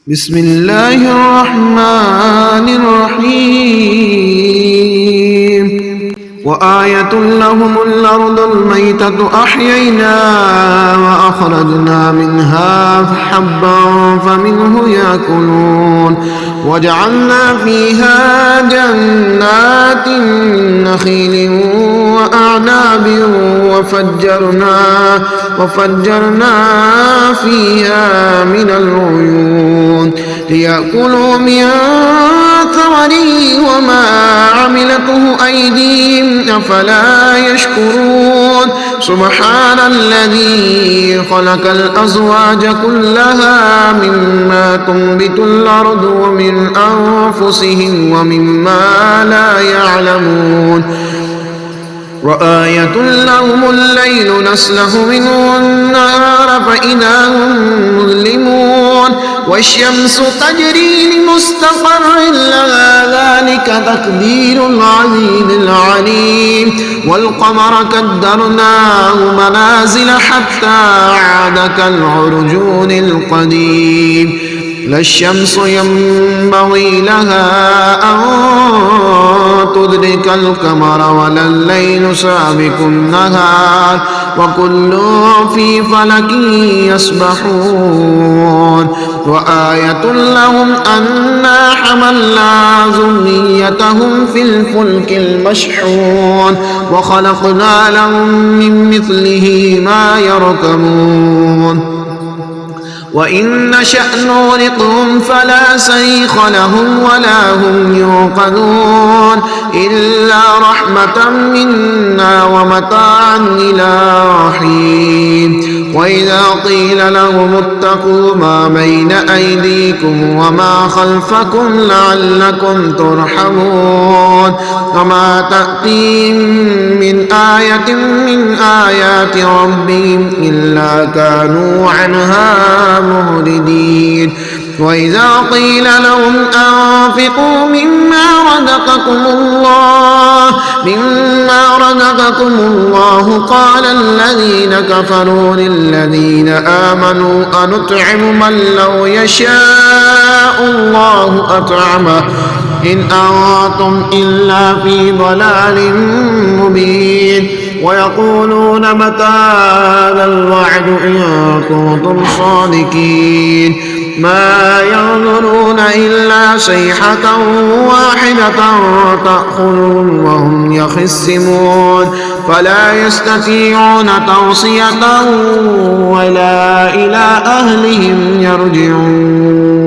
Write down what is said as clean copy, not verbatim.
بسم الله الرحمن الرحيم وآية لهم الأرض الميتة أحييناها وأخرجنا منها حبا فمنه يأكلون وجعلنا فيها جنات نخيل وأعناب وفجرنا فيها من العيون ليأكلوا من ثمره وما عملته أيديهم أفلا يشكرون سبحان الذي خلق الأزواج كلها مما تنبت الأرض ومن أنفسهم ومما لا يعلمون وآية لهم الليل نسلخ منه النهار فإذا هم مظلمون والشمس تجري لمستقر لها ذلك تقدير العزيز العليم والقمر قدرناه منازل حتى عاد كالعرجون القديم لا الشمس ينبغي لها أن تدرك القمر ولا الليل سابق النهار وكل في فلك يسبحون وآية لهم أنا حملنا ذريتهم في الفلك المشحون وخلقنا لهم من مثله ما يركبون وإن نشأ نغرقهم فلا صريخ لهم ولا هم ينقذون إلا رحمة منا ومتاعا إلى حين وإذا قيل لهم اتقوا ما بين أيديكم وما خلفكم لعلكم ترحمون وما تأتيهم من آية من آيات ربهم إلا كانوا عنها معرضين وإذا قيل لهم أنفقوا مما رزقكم الله قال الذين كفروا للذين آمنوا أنطعم من لو يشاء الله أطعمه إن أنتم إلا في ضلال مبين ويقولون متى هذا الوعد إن كنتم صادقين ما ينظرون إلا صيحة واحدة تأخذهم وهم يخصمون فلا يستطيعون توصية ولا إلى أهلهم يرجعون.